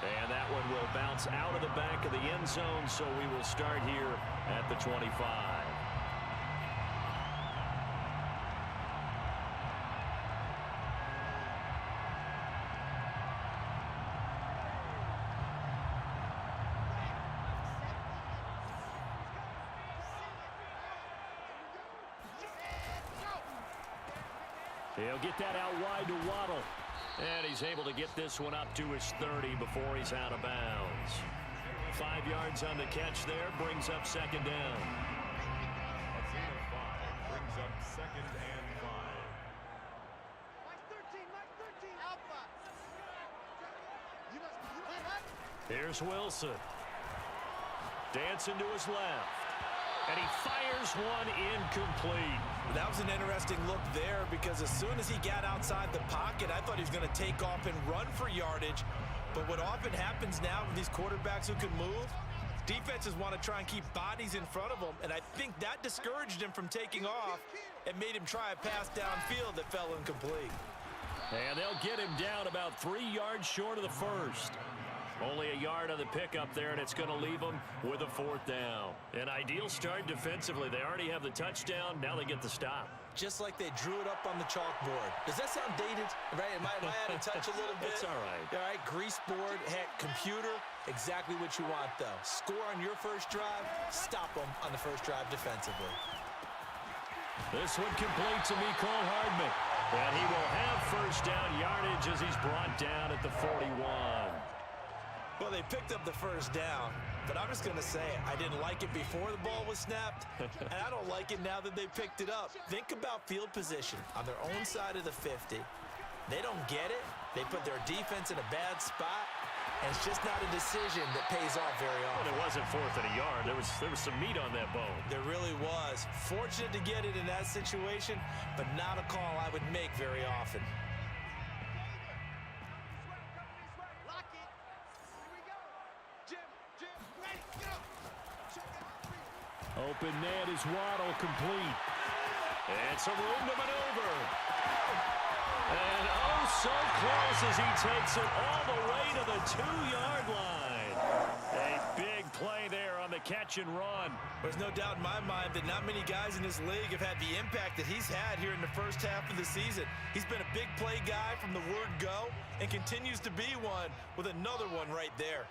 And that one will bounce out of the back of the end zone, so we will start here at the 25. He'll get that out wide to Waddle. And he's able to get this one up to his 30 before he's out of bounds. 5 yards on the catch there, brings up second down. A gain of 5 brings up second and 5. Here's Wilson. Dancing to his left. And he fires one incomplete. That was an interesting look there because as soon as he got outside the pocket, I thought he was going to take off and run for yardage. But what often happens now with these quarterbacks who can move, defenses want to try and keep bodies in front of them, and I think that discouraged him from taking off and made him try a pass downfield that fell incomplete. And they'll get him down about 3 yards short of the first. Only a yard on the pickup there, and it's going to leave them with a 4th down. An ideal start defensively. They already have the touchdown. Now they get the stop. Just like they drew it up on the chalkboard. Does that sound dated? Right? Am I out of touch a little bit? It's all right. All right, grease board, heck, computer, exactly what you want, though. Score on your first drive, stop them on the first drive defensively. This one complete to Mecole Hardman. And he will have first down yardage as he's brought down at the 41. Well, they picked up the first down, but I'm just going to say it. I didn't like it before the ball was snapped, and I don't like it now that they picked it up. Think about field position on their own side of the 50. They don't get it. They put their defense in a bad spot, and it's just not a decision that pays off very often. Well, it wasn't 4th and a yard. There was some meat on that bone. There really was. Fortunate to get it in that situation, but not a call I would make very often. Open net is Waddle, complete. And some room to maneuver. And oh, so close as he takes it all the way to the 2-yard line. A big play there on the catch and run. There's no doubt in my mind that not many guys in this league have had the impact that he's had here in the first half of the season. He's been a big play guy from the word go and continues to be one with another one right there.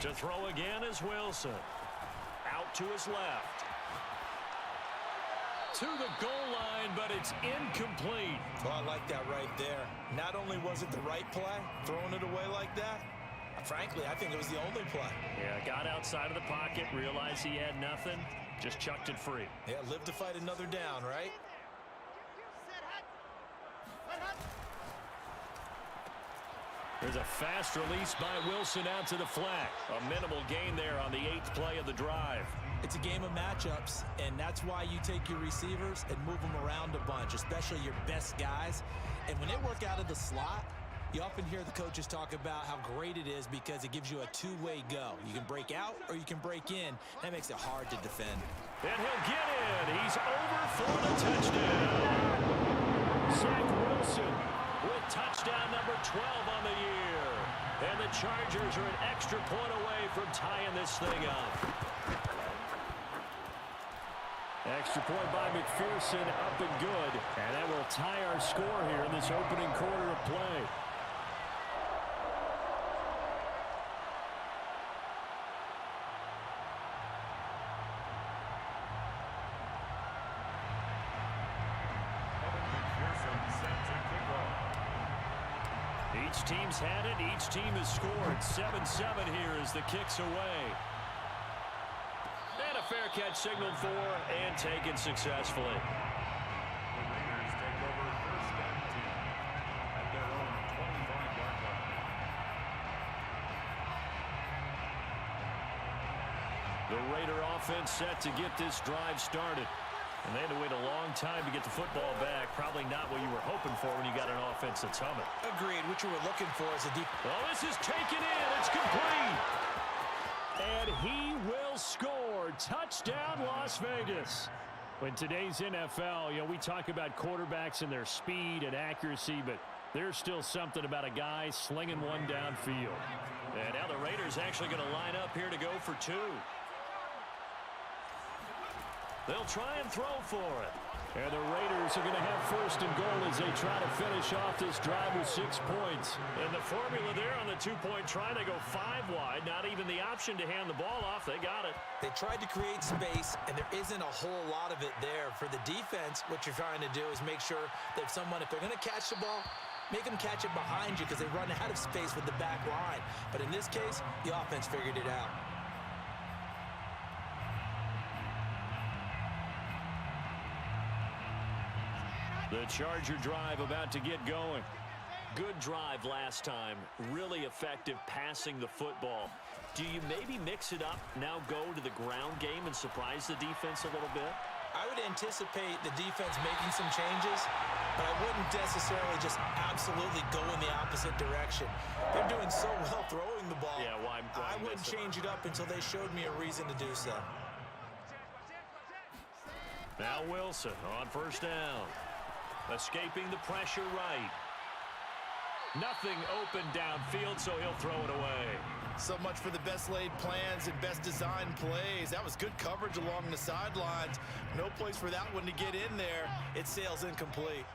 To throw again is Wilson. Out to his left. To the goal line, but it's incomplete. Well, I like that right there. Not only was it the right play, throwing it away like that, frankly, I think it was the only play. Yeah, got outside of the pocket, realized he had nothing, just chucked it free. Yeah, live to fight another down, right? There's a fast release by Wilson out to the flat. A minimal gain there on the 8th play of the drive. It's a game of matchups, and that's why you take your receivers and move them around a bunch, especially your best guys. And when they work out of the slot, you often hear the coaches talk about how great it is because it gives you a two-way go. You can break out or you can break in. That makes it hard to defend. And he'll get in. He's over for the touchdown. Zach Wilson with touchdown number 12 on the year. And the Chargers are an extra point away from tying this thing up. Extra point by McPherson, up and good. And that will tie our score here in this opening quarter of play. Each team's had it. Each team has scored. 7-7 here as the kick's away. And a fair catch signaled for and taken successfully. The Raiders take over first and 10 at their own 25-yard line. The Raider offense set to get this drive started. And they had to wait a long time to get the football back. Probably not what you were hoping for when you got an offense that's humming. Agreed. What you were looking for is a deep... Oh, this is taken in. It's complete. And he will score. Touchdown, Las Vegas. In today's NFL, we talk about quarterbacks and their speed and accuracy, but There's still something about a guy slinging one downfield. And now the Raiders actually going to line up here to go for two. They'll try and throw for it. And the Raiders are going to have first and goal as they try to finish off this drive with 6 points. And the formula there on the two-point try, they go 5 wide. Not even the option to hand the ball off. They got it. They tried to create space, and there isn't a whole lot of it there. For the defense, what you're trying to do is make sure that if they're going to catch the ball, make them catch it behind you because they run out of space with the back line. But in this case, the offense figured it out. The Charger drive about to get going. Good drive last time. Really effective passing the football. Do you maybe mix it up, now go to the ground game and surprise the defense a little bit? I would anticipate the defense making some changes, but I wouldn't necessarily just absolutely go in the opposite direction. They're doing so well throwing the ball. Yeah, why I wouldn't change it up until they showed me a reason to do so. Now Wilson on first down. Escaping the pressure right. Nothing open downfield, so he'll throw it away. So much for the best laid plans and best designed plays. That was good coverage along the sidelines. No place for that one to get in there. It sails incomplete.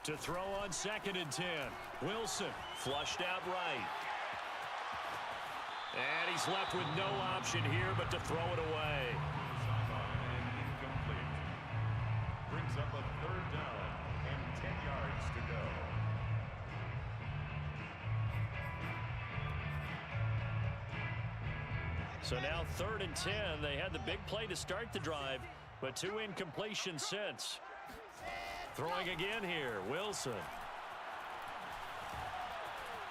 To throw on 2nd and 10. Wilson flushed out right. And he's left with no option here but to throw it away. Sideline and incomplete. Brings up a 3rd down and 10 yards to go. So now 3rd and 10. They had the big play to start the drive, but 2 incompletions since. Throwing again here, Wilson.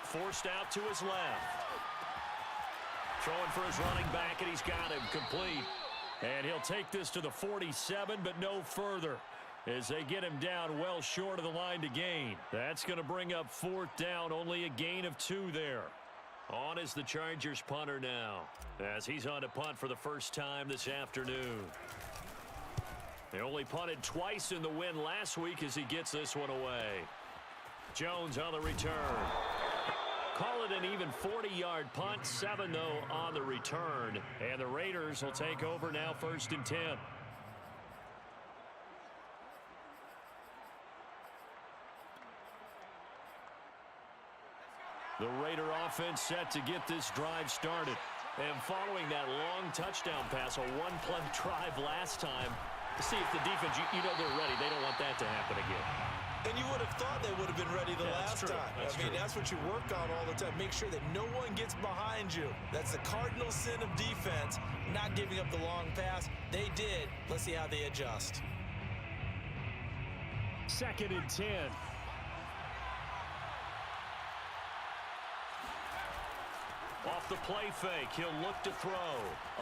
Forced out to his left. Throwing for his running back, and he's got him complete. And he'll take this to the 47, but no further as they get him down well short of the line to gain. That's going to bring up 4th down, only a gain of 2 there. On is the Chargers punter now, as he's on to punt for the first time this afternoon. They only punted twice in the win last week as he gets this one away. Jones on the return. Call it an even 40-yard punt, 7 though on the return. And the Raiders will take over now 1st and 10. The Raider offense set to get this drive started. And following that long touchdown pass, a one-play drive last time, to see if the defense, you know they're ready. They don't want that to happen again. And you would have thought they would have been ready the last time. That's what you work on all the time. Make sure that no one gets behind you. That's the cardinal sin of defense, not giving up the long pass. They did. Let's see how they adjust. 2nd and 10. Off the play fake, he'll look to throw.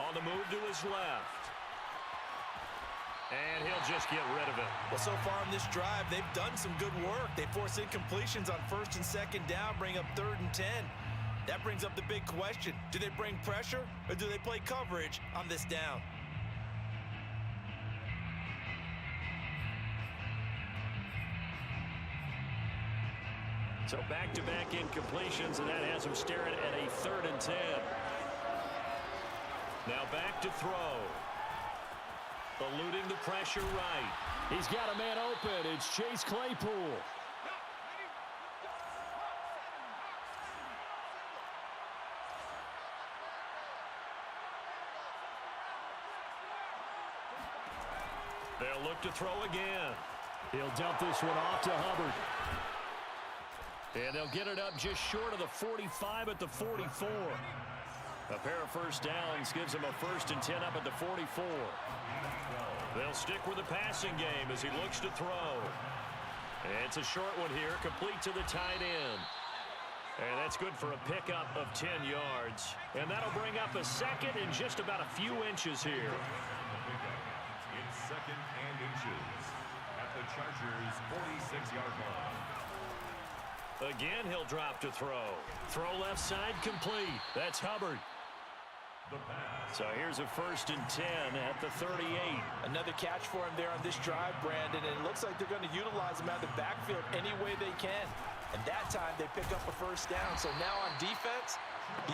On the move to his left. And he'll just get rid of it. Well, so far in this drive, they've done some good work. They force incompletions on 1st and 2nd down, bring up 3rd and 10. That brings up the big question. Do they bring pressure or do they play coverage on this down? So back-to-back incompletions, and that has him staring at a 3rd and 10. Now back to throw. Eluding the pressure right. He's got a man open. It's Chase Claypool. They'll look to throw again. He'll dump this one off to Hubbard. And they'll get it up just short of the 45 at the 44. A pair of first downs gives them a 1st and 10 up at the 44. They'll stick with the passing game as he looks to throw. And it's a short one here, complete to the tight end. And that's good for a pickup of 10 yards. And that'll bring up a 2nd and just about a few inches here. It's 2nd and inches at the Chargers' 46-yard line. Again, he'll drop to throw. Throw left side complete. That's Hubbard. The pass. So here's a 1st and 10 at the 38. Another catch for him there on this drive, Brandon, and it looks like they're going to utilize him out of the backfield any way they can. And that time they pick up a 1st down. So now on defense,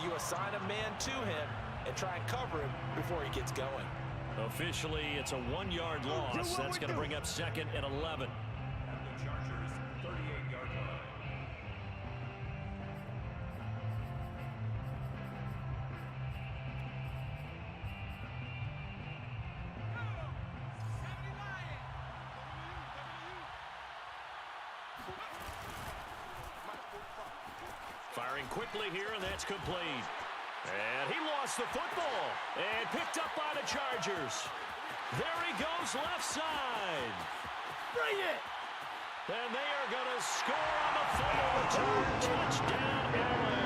you assign a man to him and try and cover him before he gets going. Officially, it's a 1-yard loss. That's going to bring up 2nd and 11. At the Chargers' 38-yard line. Firing quickly here, and that's complete. And he lost the football and picked up by the Chargers. There he goes left side. Bring it! And they are going to score on the fumble return. Touchdown, LA.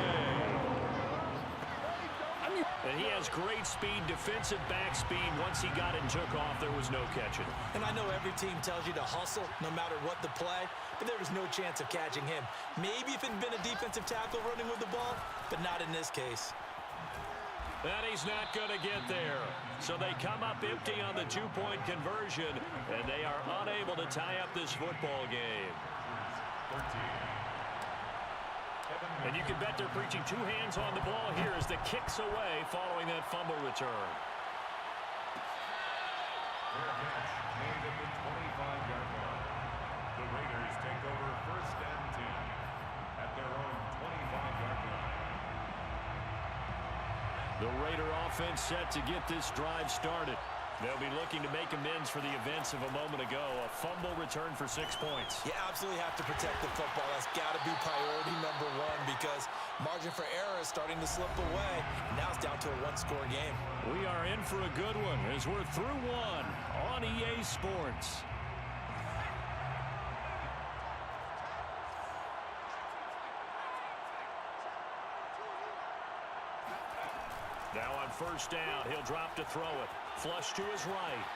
And he has great speed, defensive back speed. Once he got it and took off, there was no catching. And I know every team tells you to hustle no matter what the play, but there was no chance of catching him. Maybe if it had been a defensive tackle running with the ball, but not in this case. And he's not going to get there. So they come up empty on the 2-point conversion, and they are unable to tie up this football game. 13. And you can bet they're preaching 2 hands on the ball here as the kick's away following that fumble return. Fair catch made at the 25-yard line. The Raiders take over 1st and 10 at their own 25-yard line. The Raider offense set to get this drive started. They'll be looking to make amends for the events of a moment ago. A fumble return for 6 points. You absolutely have to protect the football. That's got to be priority number 1 because margin for error is starting to slip away. Now it's down to a 1-score game. We are in for a good one as we're through 1 on EA Sports. Now on 1st down, he'll drop to throw it. Flush to his right.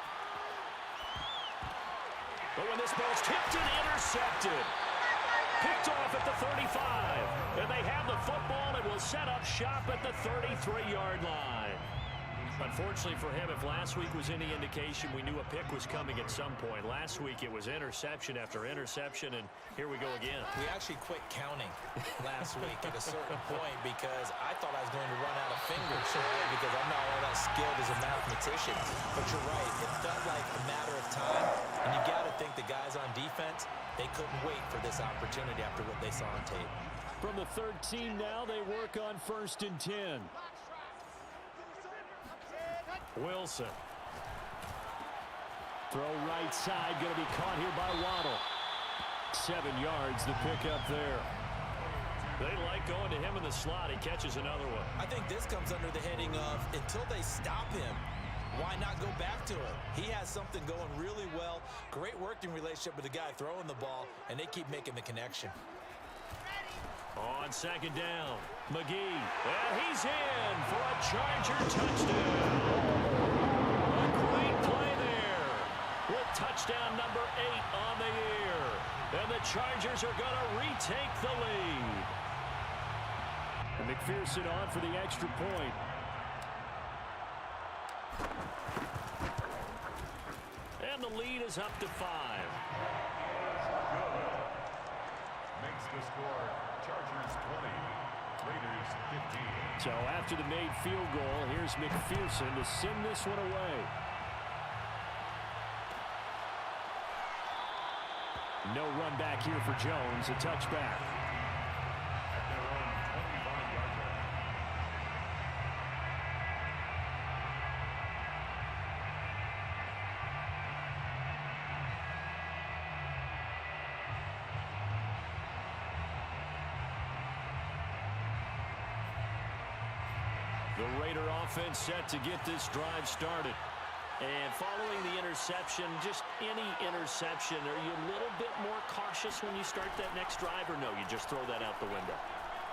But when this ball's tipped and intercepted. Picked off at the 35. And they have the football and will set up shop at the 33-yard line. Unfortunately for him, if last week was any indication, we knew a pick was coming at some point. Last week it was interception after interception, and here we go again. We actually quit counting last week at a certain point because I thought I was going to run out of fingers, right? Because I'm not all that skilled as a mathematician. But you're right, it felt like a matter of time, and you got to think the guys on defense, they couldn't wait for this opportunity after what they saw on tape. From the 13 now, they work on 1st and 10. Wilson. Throw right side, going to be caught here by Waddle. 7 yards, the pickup there. They like going to him in the slot. He catches another one. I think this comes under the heading of until they stop him, why not go back to him? He has something going really well. Great working relationship with the guy throwing the ball, and they keep making the connection. On 2nd down, McGee, and he's in for a Charger touchdown. A great play there with touchdown number 8 on the year. And the Chargers are going to retake the lead. And McPherson on for the extra point. And the lead is up to 5. Makes the score Chargers 20, Raiders 15. So after the made field goal, here's McPherson to send this one away. No run back here for Jones, a touchback. At their own 25-yard line. The Raider offense set to get this drive started. And following the interception, just any interception, are you a little bit more cautious when you start that next drive, or no, you just throw that out the window?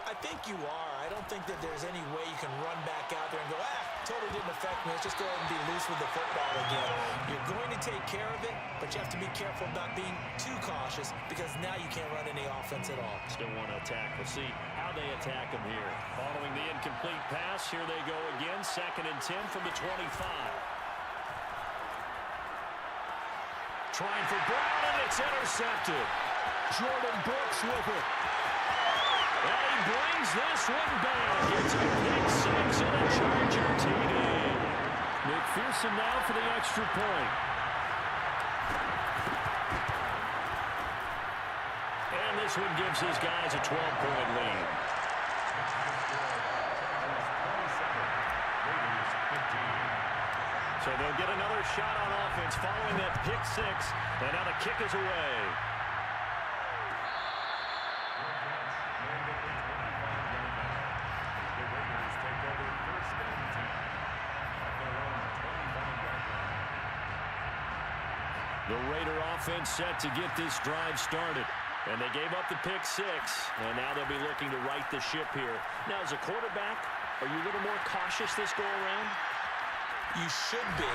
I think you are. I don't think that there's any way you can run back out there and go, totally didn't affect me. Let's just go ahead and be loose with the football again. You're going to take care of it, but you have to be careful about being too cautious because now you can't run any offense at all. Still want to attack. We'll see how how they attack him here. Following the incomplete pass, here they go again. 2nd and 10 from the 25. Trying for Brown, and it's intercepted. Jordan Brooks with it. And he brings this one back. It's a pick 6 and a Charger TD. McPherson now for the extra point. And this one gives his guys a 12-point lead. So they'll get another shot on offense following that pick 6. And now the kick is away. The Raider offense set to get this drive started. And they gave up the pick 6. And now they'll be looking to right the ship here. Now, as a quarterback, are you a little more cautious this go-around? You should be,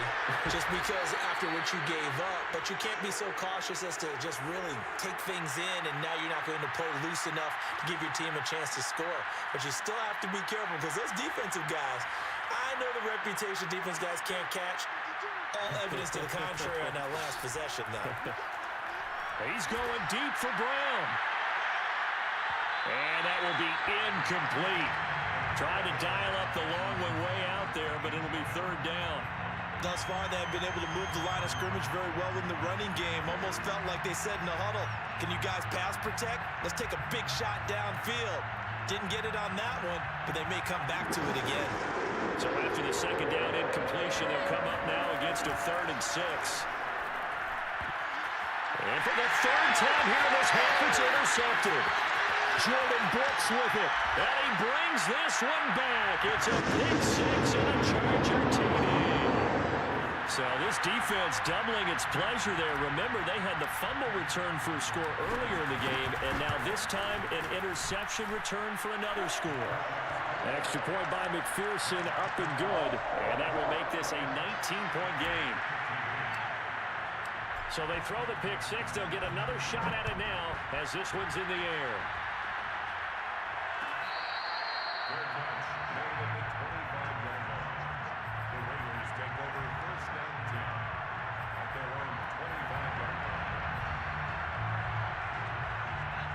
just because after what you gave up. But you can't be so cautious as to just really take things in, and now you're not going to play loose enough to give your team a chance to score. But you still have to be careful, because those defensive guys, I know the reputation defense guys can't catch. All evidence to the contrary on that last possession, though. He's going deep for Brown. And that will be incomplete. Trying to dial up the long way out there, but it'll be 3rd down. Thus far, they have been able to move the line of scrimmage very well in the running game. Almost felt like they said in the huddle, can you guys pass protect? Let's take a big shot downfield. Didn't get it on that one, but they may come back to it again. So after the 2nd down incompletion, they'll come up now against a 3rd and 6. And for the 3rd time here in this half, it's intercepted. Jordan Brooks with it. And he brings this one back. It's a pick 6 and a Charger TD. So this defense doubling its pleasure there. Remember, they had the fumble return for a score earlier in the game, and now this time an interception return for another score. Extra point by McPherson, up and good, and that will make this a 19-point game. So they throw the pick 6. They'll get another shot at it now as this one's in the air. The Raiders take over 1st and 10 at their own 25-yard line.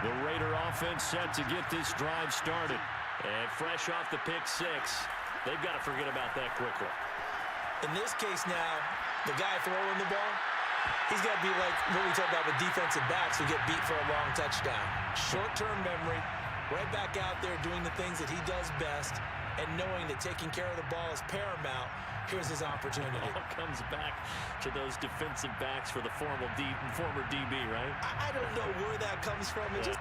The Raider offense set to get this drive started. And fresh off the pick 6, they've got to forget about that quickly. In this case now, the guy throwing the ball, he's got to be like what we talked about with defensive backs who get beat for a long touchdown. Short-term memory, right back out there doing the things that he does best, and knowing that taking care of the ball is paramount. Here's his opportunity. It all comes back to those defensive backs for the former DB, right? I don't know where that comes from. It just...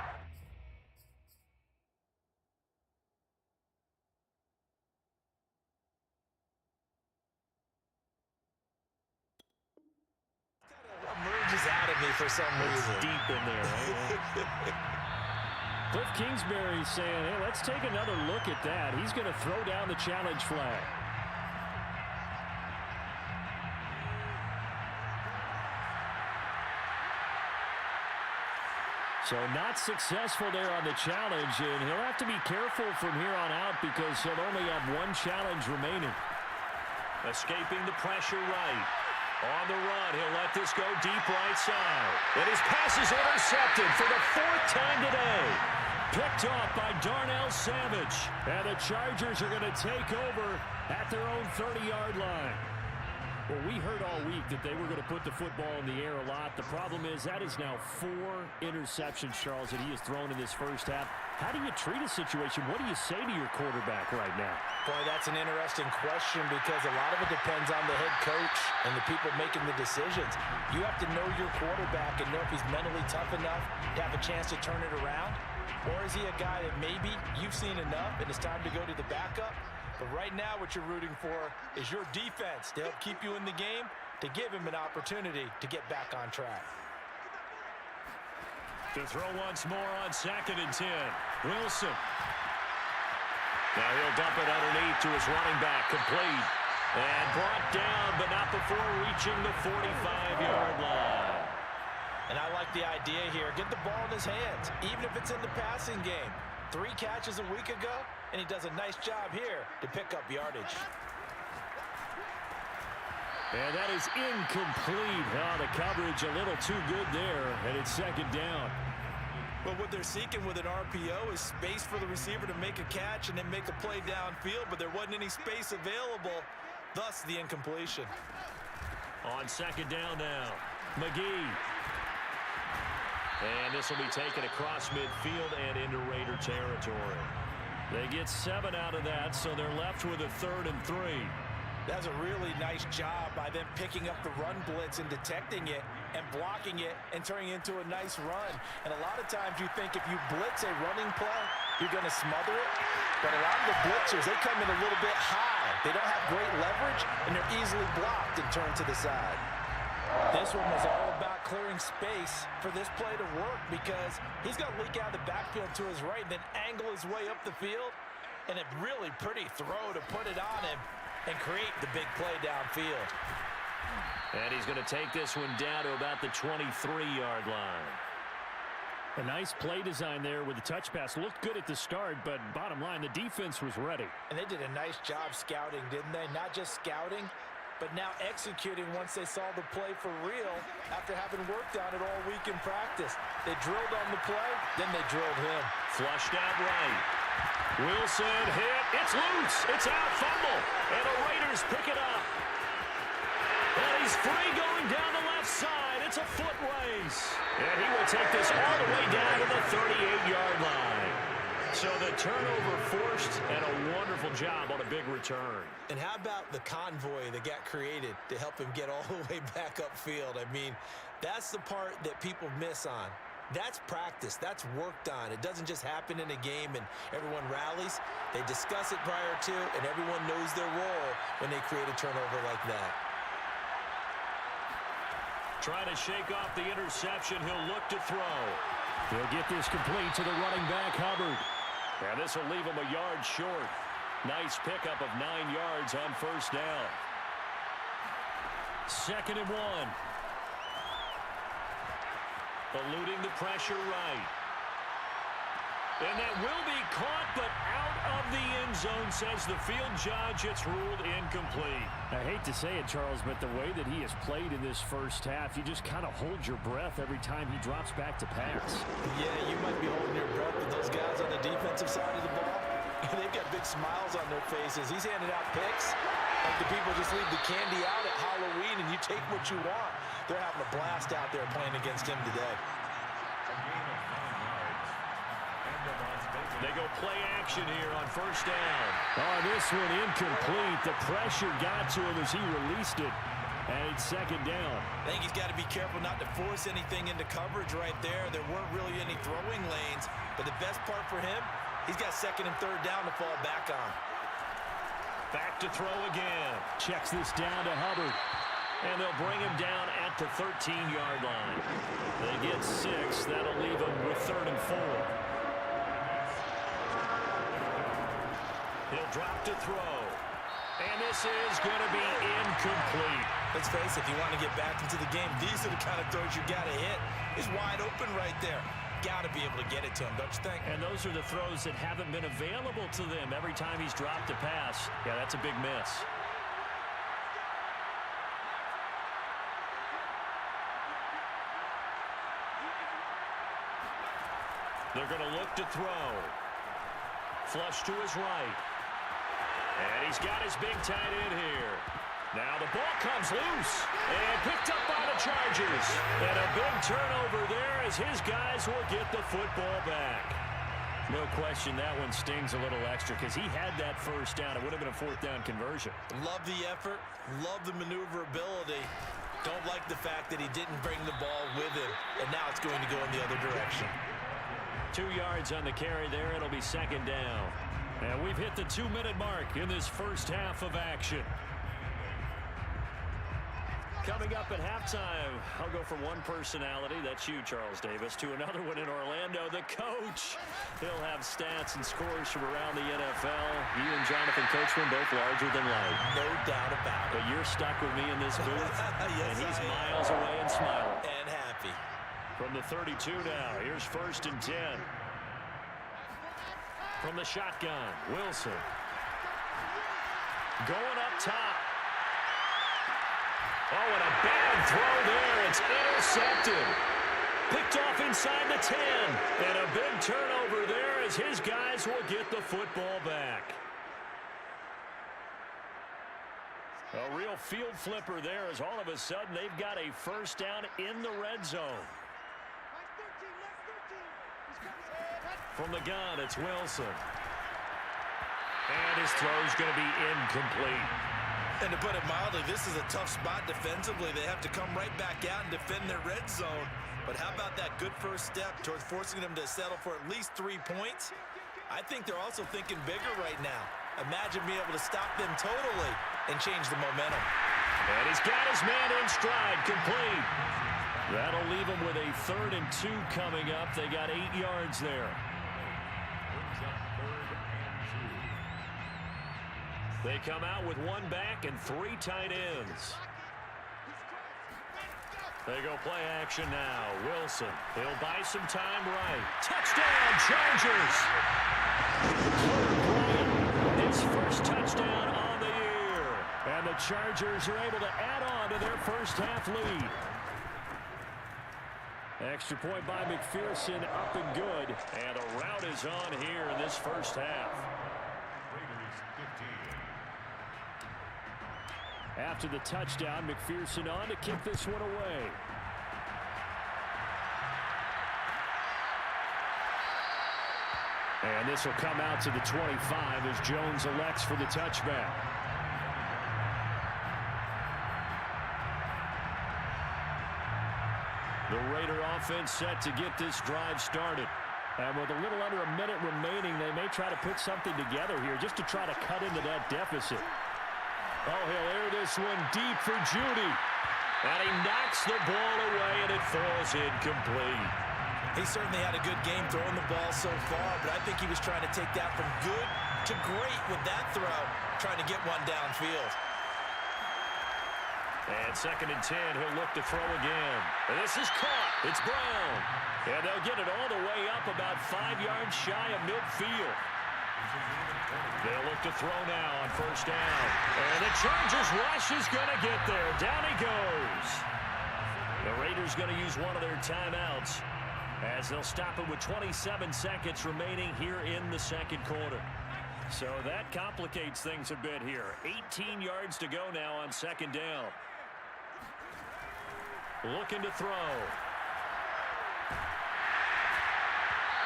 emerges out of me for some reason. It's deep in there, right? Cliff Kingsbury saying, hey, let's take another look at that. He's going to throw down the challenge flag. So not successful there on the challenge, and he'll have to be careful from here on out because he'll only have one challenge remaining. Escaping the pressure right. On the run, he'll let this go deep right side. And his pass is intercepted for the 4th time today. Picked off by Darnell Savage. And the Chargers are going to take over at their own 30-yard line. Well, we heard all week that they were going to put the football in the air a lot. The problem is that is now 4 interceptions, Charles, that he has thrown in this first half. How do you treat a situation? What do you say to your quarterback right now? Boy, that's an interesting question because a lot of it depends on the head coach and the people making the decisions. You have to know your quarterback and know if he's mentally tough enough to have a chance to turn it around. Or is he a guy that maybe you've seen enough and it's time to go to the backup? But right now what you're rooting for is your defense to help keep you in the game, to give him an opportunity to get back on track. To throw once more on 2nd and 10. Wilson. Now he'll dump it underneath to his running back, complete. And brought down, but not before reaching the 45-yard line. And I like the idea here. Get the ball in his hands, even if it's in the passing game. 3 catches a week ago, and he does a nice job here to pick up yardage. And that is incomplete. Oh, the coverage a little too good there, and it's second down. But what they're seeking with an RPO is space for the receiver to make a catch and then make a play downfield, but there wasn't any space available, thus the incompletion. On second down now, McGee. And this will be taken across midfield and into Raider territory. They get 7 out of that, so they're left with a 3rd and 3. That's a really nice job by them picking up the run blitz and detecting it and blocking it and turning it into a nice run. And a lot of times you think if you blitz a running play, you're going to smother it. But a lot of the blitzers, they come in a little bit high. They don't have great leverage, and they're easily blocked and turned to the side. This one was all about clearing space for this play to work because he's going to leak out of the backfield to his right and then angle his way up the field. And a really pretty throw to put it on him and create the big play downfield. And he's going to take this one down to about the 23-yard line. A nice play design there with the touch pass. Looked good at the start, but bottom line, the defense was ready. And they did a nice job scouting, didn't they? Not just scouting, but now executing once they saw the play for real after having worked on it all week in practice. They drilled on the play, then they drilled him. Flushed out right. Wilson hit. It's loose. It's out. Fumble. And the Raiders pick it up. And he's free going down the left side. It's a foot race. And he will take this all the way down to the 38-yard line. So the turnover forced and a wonderful job on a big return. And how about the convoy that got created to help him get all the way back upfield? I mean, that's the part that people miss on. That's practice. That's worked on. It doesn't just happen in a game and everyone rallies. They discuss it prior to, and everyone knows their role when they create a turnover like that. Trying to shake off the interception. He'll look to throw. He'll get this complete to the running back, Hubbard. And this will leave him a yard short. Nice pickup of 9 yards on first down. 2nd and 1. Eluding the pressure right. And that will be caught, but out of the end zone, says the field judge. It's ruled incomplete. I hate to say it, Charles, but the way that he has played in this first half, you just kind of hold your breath every time he drops back to pass. Yeah, you might be holding your breath, but those guys on the defensive side of the ball, they've got big smiles on their faces. He's handing out picks like the people just leave the candy out at Halloween and you take what you want. They're having a blast out there playing against him today. They go play action here on first down. Oh, this one incomplete. The pressure got to him as he released it. And it's 2nd down. I think he's got to be careful not to force anything into coverage right there. There weren't really any throwing lanes. But the best part for him, he's got 2nd and 3rd down to fall back on. Back to throw again. Checks this down to Hubbard. And they'll bring him down at the 13-yard line. They get 6. That'll leave him with 3rd and 4. He'll drop to throw. And this is going to be incomplete. Let's face it, if you want to get back into the game, these are the kind of throws you got to hit. He's wide open right there. Got to be able to get it to him, don't you think? And those are the throws that haven't been available to them every time he's dropped a pass. Yeah, that's a big miss. They're going to look to throw. Flush to his right. And he's got his big tight end here. Now the ball comes loose and picked up by the Chargers. And a big turnover there as his guys will get the football back. No question that one stings a little extra because he had that first down. It would have been a 4th down conversion. Love the effort. Love the maneuverability. Don't like the fact that he didn't bring the ball with him. And now it's going to go in the other direction. 2 yards on the carry there. It'll be 2nd down. And we've hit the 2-minute mark in this first half of action. Coming up at halftime, I'll go from one personality, that's you, Charles Davis, to another one in Orlando, the coach. He'll have stats and scores from around the NFL. You and Jonathan Coachman both larger than life. No doubt about it. But you're stuck with me in this booth, yes, and he's I am. miles away and smiling. And happy. From the 32 now, here's 1st and 10. From the shotgun, Wilson. Going up top. Oh, and a bad throw there. It's intercepted. Picked off inside the 10. And a big turnover there as his guys will get the football back. A real field flipper there as all of a sudden they've got a first down in the red zone. From the gun, it's Wilson. And his throw's going to be incomplete. And to put it mildly, this is a tough spot defensively. They have to come right back out and defend their red zone. But how about that good first step towards forcing them to settle for at least 3 points? I think they're also thinking bigger right now. Imagine being able to stop them totally and change the momentum. And he's got his man in stride, complete. That'll leave him with a 3rd and 2 coming up. They got 8 yards there. Brings up 3rd and 2. They come out with 1 back and 3 tight ends. They go play action now. Wilson, he'll buy some time right. Touchdown, Chargers! His first touchdown on the year. And the Chargers are able to add on to their first half lead. Extra point by McPherson, up and good. And a rout is on here in this first half. Raiders 15. After the touchdown, McPherson on to kick this one away. And this will come out to the 25 as Jones elects for the touchback. The Raider offense set to get this drive started. And with a little under a minute remaining, they may try to put something together here just to try to cut into that deficit. Oh, he'll air this one deep for Judy. And he knocks the ball away, and it falls incomplete. He certainly had a good game throwing the ball so far, but I think he was trying to take that from good to great with that throw, trying to get one downfield. And 2nd and 10, he'll look to throw again. And this is caught. It's Brown. And they'll get it all the way up about 5 yards shy of midfield. They'll look to throw now on first down. And the Chargers rush is going to get there. Down he goes. The Raiders going to use one of their timeouts as they'll stop it with 27 seconds remaining here in the second quarter. So that complicates things a bit here. 18 yards to go now on 2nd down. Looking to throw.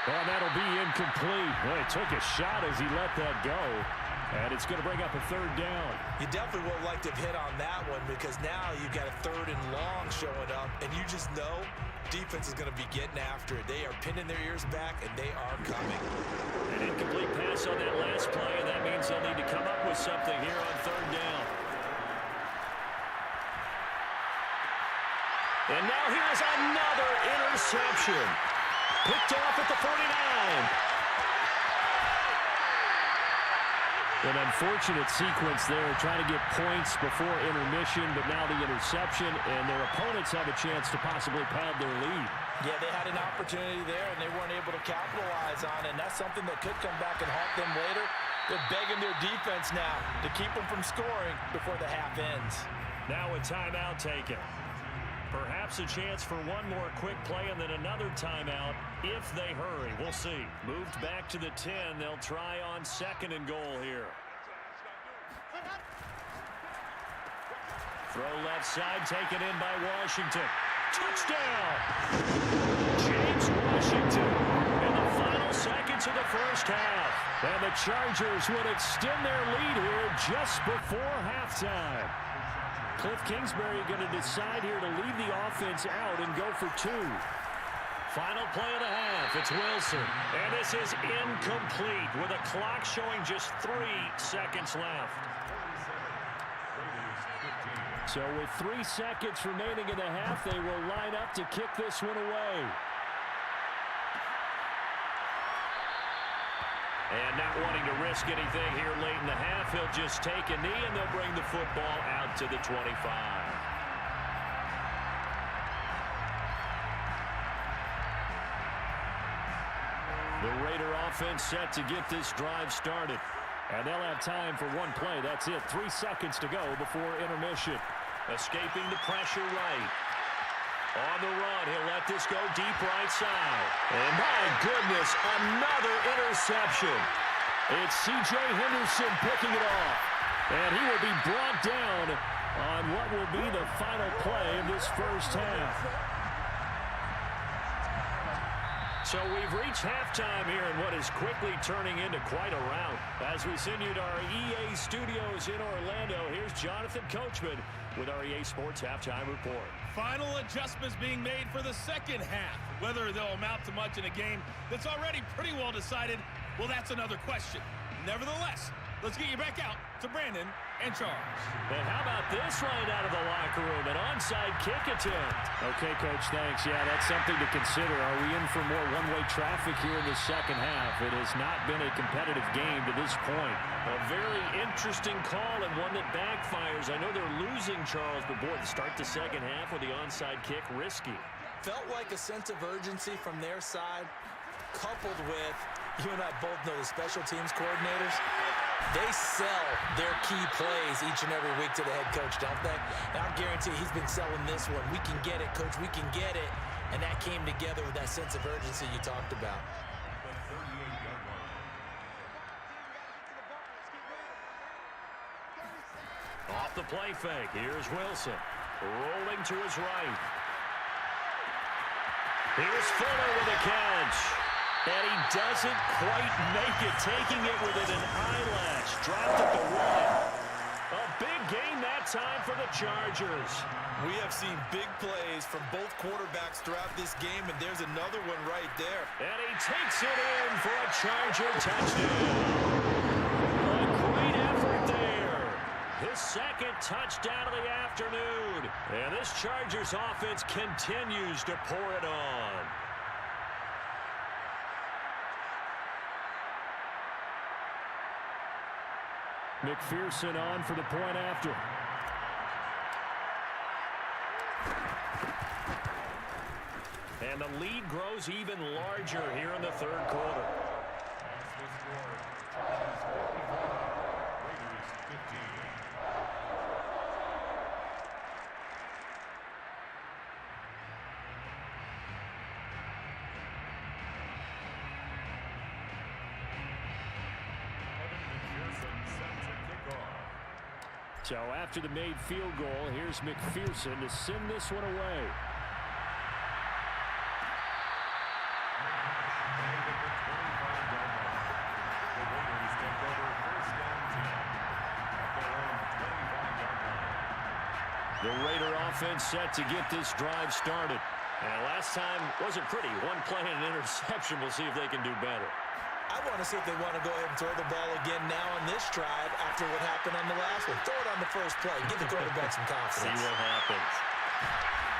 Well, that'll be incomplete. Well, he took a shot as he let that go. And it's going to bring up a 3rd down. You definitely would have liked to have hit on that one because now you've got a 3rd and long showing up, and you just know defense is going to be getting after it. They are pinning their ears back, and they are coming. An incomplete pass on that last play, and that means they'll need to come up with something here on 3rd down. And now here's another interception. Picked off at the 49. An unfortunate sequence there, trying to get points before intermission, but now the interception, and their opponents have a chance to possibly pad their lead. Yeah, they had an opportunity there, and they weren't able to capitalize on it, and that's something that could come back and haunt them later. They're begging their defense now to keep them from scoring before the half ends. Now a timeout taken. Perhaps a chance for one more quick play and then another timeout if they hurry. We'll see. Moved back to the 10. They'll try on 2nd and goal here. Throw left side, taken in by Washington. Touchdown! James Washington in the final seconds of the first half. And the Chargers would extend their lead here just before halftime. Cliff Kingsbury going to decide here to leave the offense out and go for 2. Final play of the half. It's Wilson. And this is incomplete with a clock showing just 3 seconds left. So with 3 seconds remaining in the half, they will line up to kick this one away. And not wanting to risk anything here late in the half, he'll just take a knee and they'll bring the football out to the 25. The The Raider offense set to get this drive started. And they'll have time for one play. That's it. 3 seconds to go before intermission. Escaping the pressure right. On the run, he'll let this go deep right side. And my goodness, another interception. It's C.J. Henderson picking it off. And he will be brought down on what will be the final play of this first half. So we've reached halftime here in what is quickly turning into quite a rout. As we send you to our EA studios in Orlando, here's Jonathan Coachman with our EA Sports Halftime Report. Final adjustments being made for the second half. Whether they'll amount to much in a game that's already pretty well decided, well, that's another question. Nevertheless, let's get you back out to Brandon and Charles. And how about this right out of the locker room? An onside kick attempt. Okay, Coach, thanks. Yeah, that's something to consider. Are we in for more one-way traffic here in the second half? It has not been a competitive game to this point. A very interesting call and one that backfires. I know they're losing, Charles, but boy, to start the second half with the onside kick, risky. Felt like a sense of urgency from their side, coupled with, you and I both know the special teams coordinators, they sell their key plays each and every week to the head coach, don't they? And I guarantee he's been selling this one. We can get it, coach, we can get it. And that came together with that sense of urgency you talked about. Off the play fake, here's Wilson. Rolling to his right. Here's Fuller with a catch. And he doesn't quite make it, taking it within an eyelash. Dropped at the 1. A big gain that time for the Chargers. We have seen big plays from both quarterbacks throughout this game, and there's another one right there. And he takes it in for a Charger touchdown. A great effort there. His second touchdown of the afternoon. And this Chargers offense continues to pour it on. McPherson on for the point after. And the lead grows even larger here in the third quarter. So after the made field goal, here's McPherson to send this one away. The Raider offense set to get this drive started. And last time wasn't pretty. One play and an interception. We'll see if they can do better. I want to see if they want to go ahead and throw the ball again now on this drive after what happened on the last one. Throw it on the first play. Give the quarterback some confidence. See what happens.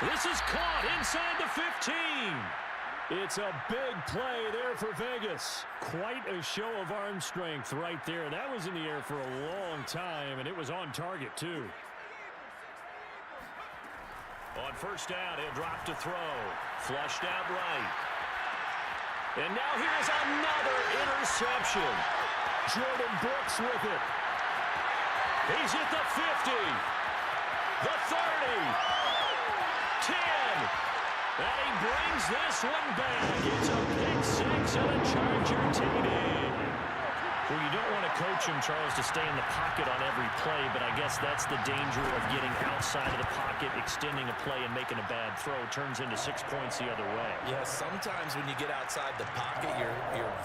This is caught inside the 15. It's a big play there for Vegas. Quite a show of arm strength right there. That was in the air for a long time, and it was on target, too. On first down, he'll drop to throw. Flushed out right. And now here's another interception. Jordan Brooks with it. He's at the 50. The 30. 10. And he brings this one back. It's a pick six and a Charger TD. Well, you don't want to coach him, Charles, to stay in the pocket on every play, but I guess that's the danger of getting outside of the pocket, extending a play, and making a bad throw. Turns into 6 points the other way. Yeah, sometimes when you get outside the pocket, your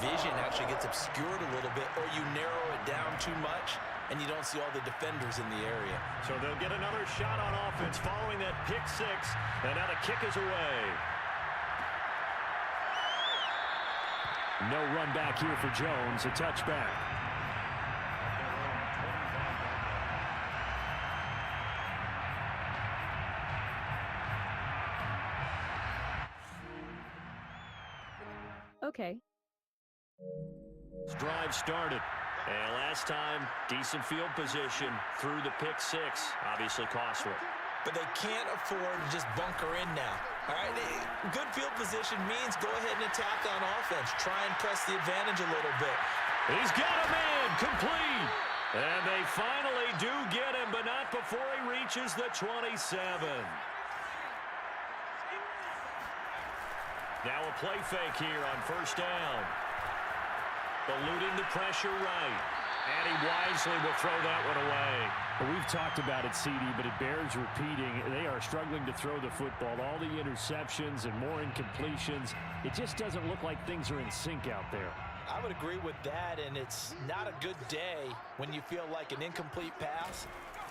vision actually gets obscured a little bit, or you narrow it down too much, and you don't see all the defenders in the area. So they'll get another shot on offense following that pick six, and now the kick is away. No run back here for Jones, a touchback. Okay. Drive started. And last time, decent field position through the pick six. Obviously costly. but they can't afford to just bunker in now. All right, good field position means go ahead and attack on offense. Try and press the advantage a little bit. He's got a man, complete. And they finally do get him, but not before he reaches the 27. Now a play fake here on first down. Eluding the pressure right. And he wisely will throw that one away. Well, we've talked about it, CD, but it bears repeating. They are struggling to throw the football. All the interceptions and more incompletions. It just doesn't look like things are in sync out there. I would agree with that, and it's not a good day when you feel like an incomplete pass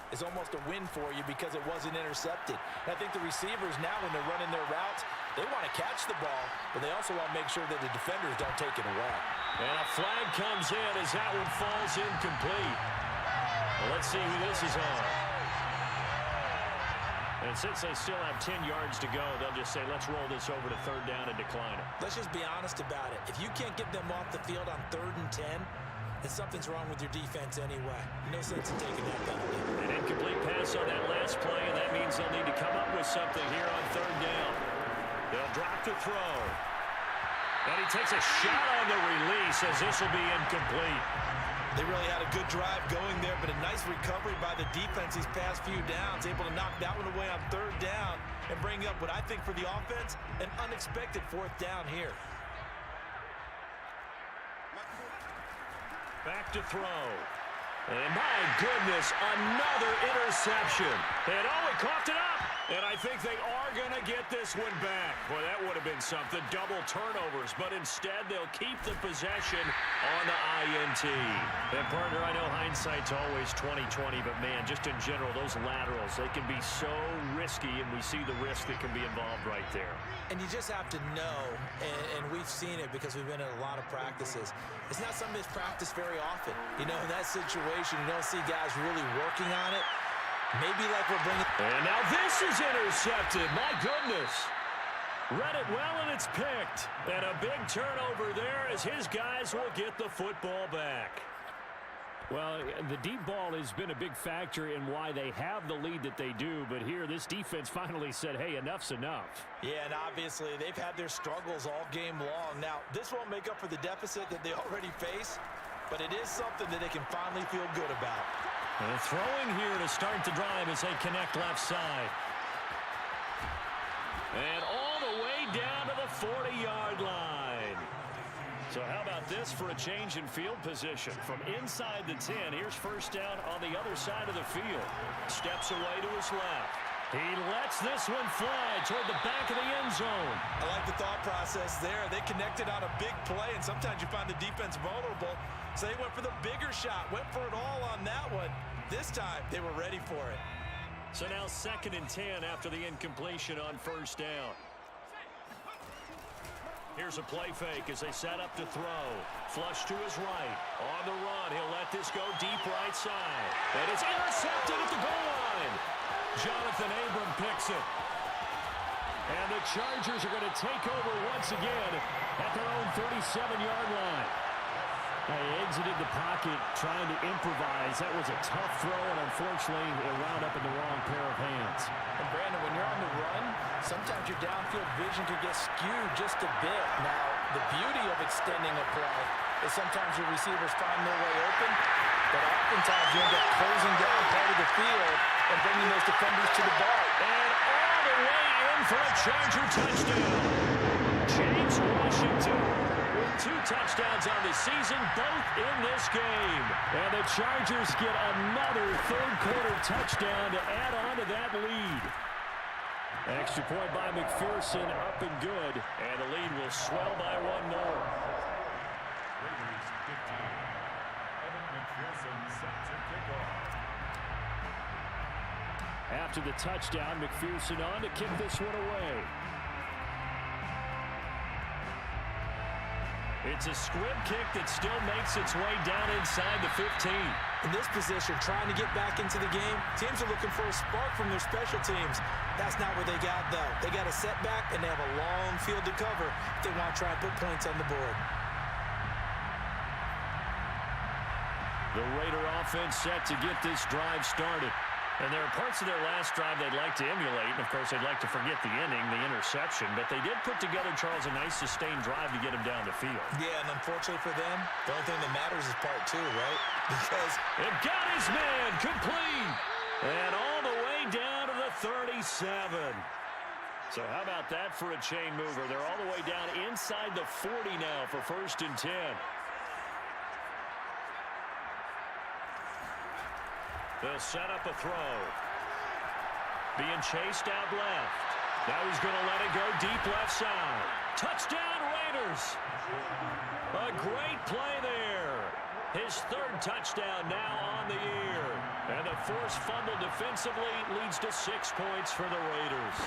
is almost a win for you because it wasn't intercepted. And I think the receivers now, when they're running their routes, they want to catch the ball, but they also want to make sure that the defenders don't take it away. And a flag comes in as that one falls incomplete. Well, let's see who this is on. And since they still have 10 yards to go, they'll just say, let's roll this over to third down and decline it. Let's just be honest about it. If you can't get them off the field on 3rd and 10, then something's wrong with your defense anyway. No sense in taking that penalty. An incomplete pass on that last play, and that means they'll need to come up with something here on 3rd down. They'll drop to throw. And he takes a shot on the release as this will be incomplete. They really had a good drive going there, but a nice recovery by the defense these past few downs, able to knock that one away on 3rd down and bring up what I think for the offense, an unexpected 4th down here. Back to throw. And my goodness, another interception. And he coughed it up. And I think they are going to get this one back. Well, that would have been something. Double turnovers. But instead, they'll keep the possession on the INT. And, partner, I know hindsight's always 20/20. But, man, just in general, those laterals, they can be so risky. And we see the risk that can be involved right there. And you just have to know, and we've seen it because we've been in a lot of practices. It's not something that's practiced very often. You know, in that situation, you don't see guys really working on it. Maybe like we're bringing... And now this is intercepted. My goodness. Read it well, and it's picked. And a big turnover there as his guys will get the football back. Well, the deep ball has been a big factor in why they have the lead that they do. But here, this defense finally said, hey, enough's enough. Yeah, and obviously they've had their struggles all game long. Now, this won't make up for the deficit that they already face, but it is something that they can finally feel good about. And throwing here to start the drive as they connect left side. And all the way down to the 40-yard line. So how about this for a change in field position? From inside the 10, here's first down on the other side of the field. Steps away to his left. He lets this one fly toward the back of the end zone. I like the thought process there. They connected on a big play, and sometimes you find the defense vulnerable. So they went for the bigger shot, went for it all on that one. This time, they were ready for it. So now 2nd and 10 after the incompletion on first down. Here's a play fake as they set up to throw. Flush to his right. On the run, he'll let this go deep right side. And it's intercepted at the goal line. Jonathan Abram picks it. And the Chargers are going to take over once again at their own 37-yard line. They exited the pocket trying to improvise. That was a tough throw, and unfortunately, it wound up in the wrong pair of hands. And, Brandon, when you're on the run, sometimes your downfield vision can get skewed just a bit. Now, the beauty of extending a play is sometimes your receivers find their way open, but oftentimes you end up closing down part of the field and bringing those defenders to the ball. And all the way in for a Charger touchdown. James Washington with 2 touchdowns on the season, both in this game. And the Chargers get another third-quarter touchdown to add on to that lead. Extra point by McPherson, up and good. And the lead will swell by 1 more. Raiders 15. Evan McPherson set to kick off. After the touchdown, McPherson on to kick this one away. It's a squib kick that still makes its way down inside the 15. In this position, trying to get back into the game, teams are looking for a spark from their special teams. That's not what they got, though. They got a setback, and they have a long field to cover if they want to try and put points on the board. The Raider offense set to get this drive started. And there are parts of their last drive they'd like to emulate. And, of course, they'd like to forget the inning, the interception. But they did put together, Charles, a nice sustained drive to get him down the field. Yeah, and unfortunately for them, the only thing that matters is part two, right? Because it got his man complete. And all the way down to the 37. So how about that for a chain mover? They're all the way down inside the 40 now for 1st and 10. They'll set up a throw. Being chased out left. Now he's going to let it go deep left side. Touchdown Raiders. A great play there. His 3rd touchdown now on the year. And the forced fumble defensively leads to 6 points for the Raiders.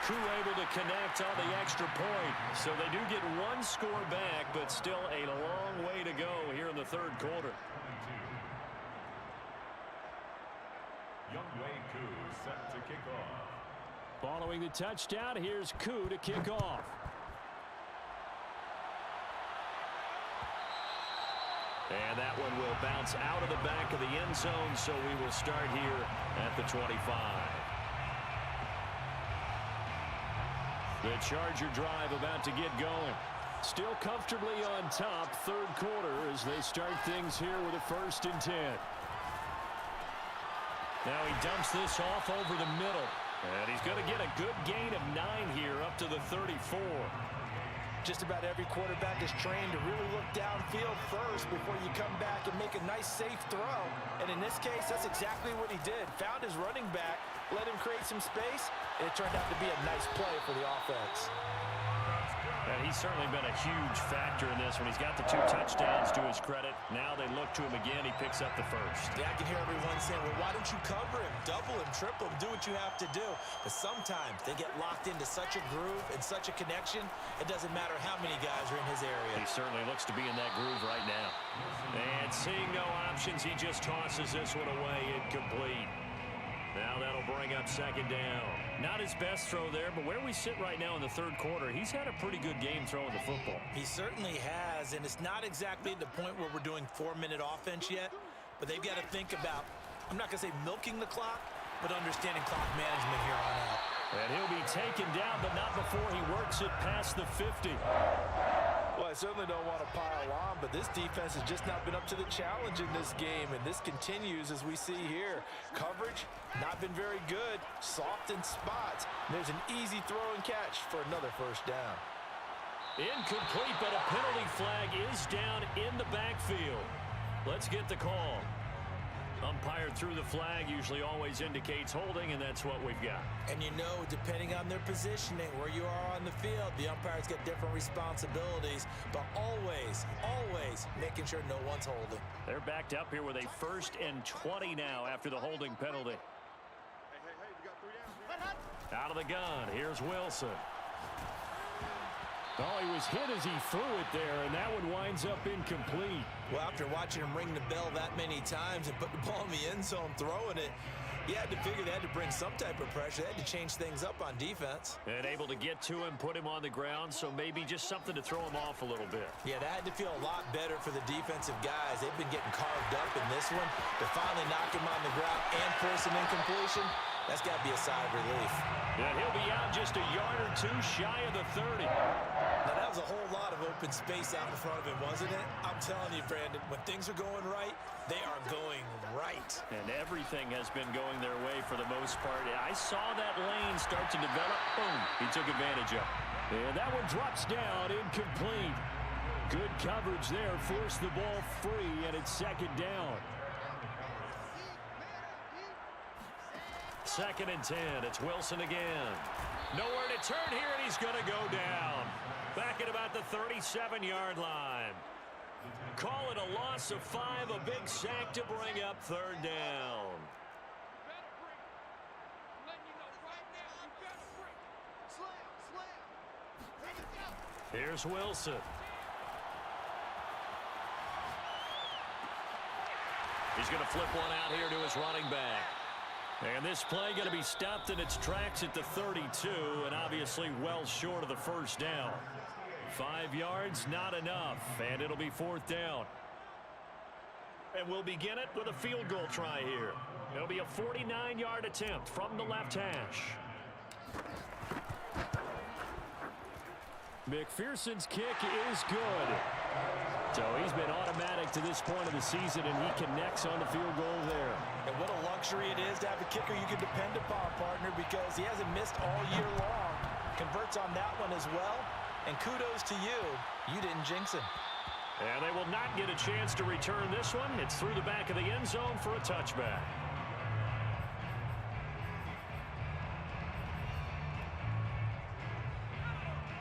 Crew able to connect on the extra point. So they do get 1 score back, but still a long way to go here in the 3rd quarter. Youngway Koo set to kick off. Following the touchdown, here's Koo to kick off. And that one will bounce out of the back of the end zone, so we will start here at the 25. The Charger drive about to get going. Still comfortably on top, 3rd quarter as they start things here with a 1st and 10. Now he dumps this off over the middle. And he's going to get a good gain of 9 here up to the 34. just about every quarterback is trained to really look downfield first before you come back and make a nice, safe throw. And in this case, that's exactly what he did. Found his running back, let him create some space, and it turned out to be a nice play for the offense. And he's certainly been a huge factor in this when he's got the 2 touchdowns to his credit. Now they look to him again. He picks up the first. Yeah, I can hear everyone saying, well, why don't you cover him? Double him, triple him, do what you have to do. But sometimes they get locked into such a groove and such a connection, it doesn't matter how many guys are in his area. He certainly looks to be in that groove right now. And seeing no options, he just tosses this one away incomplete. Now that'll bring up 2nd down. Not his best throw there, but where we sit right now in the 3rd quarter, he's had a pretty good game throwing the football. He certainly has, and it's not exactly at the point where we're doing 4-minute offense yet, but they've got to think about, I'm not going to say milking the clock, but understanding clock management here on out. And he'll be taken down, but not before he works it past the 50. Well, I certainly don't want to pile on, but this defense has just not been up to the challenge in this game, and this continues as we see here. Coverage, not been very good. Soft in spots. There's an easy throw and catch for another 1st down. Incomplete, but a penalty flag is down in the backfield. Let's get the call. Umpire threw the flag, usually always indicates holding, and that's what we've got. And you know, depending on their positioning, where you are on the field, the umpires get different responsibilities, but always, always making sure no one's holding. They're backed up here with a 1st and 20 now after the holding penalty. Out of the gun, here's Wilson. Oh, he was hit as he threw it there, and that one winds up incomplete. Well, after watching him ring the bell that many times and put the ball in the end zone throwing it, you had to figure they had to bring some type of pressure. They had to change things up on defense. And able to get to him, put him on the ground, so maybe just something to throw him off a little bit. Yeah, that had to feel a lot better for the defensive guys. They've been getting carved up in this one. To finally knock him on the ground and force an incompletion, that's got to be a sigh of relief. And he'll be out just a yard or 2 shy of the 30. Now, that was a whole lot of open space out in front of him, wasn't it? I'm telling you, Brandon, when things are going right, they are going right. And everything has been going their way for the most part. I saw that lane start to develop. Boom, he took advantage of it. And that one drops down, incomplete. Good coverage there, forced the ball free, and it's 2nd down. 2nd and 10, it's Wilson again. Nowhere to turn here, and he's going to go down. Back at about the 37-yard line. Call it a loss of 5, a big sack to bring up 3rd down. Here's Wilson. He's going to flip one out here to his running back. And this play going to be stopped in its tracks at the 32, and obviously well short of the 1st down. 5 yards, not enough, and it'll be 4th down. And we'll begin it with a field goal try here. It'll be a 49-yard attempt from the left hash. McPherson's kick is good. So he's been automatic to this point of the season, and he connects on the field goal there. And what a luxury it is to have a kicker you can depend upon, partner, because he hasn't missed all year long. Converts on that one as well. And kudos to you. You didn't jinx him. And they will not get a chance to return this one. It's through the back of the end zone for a touchback.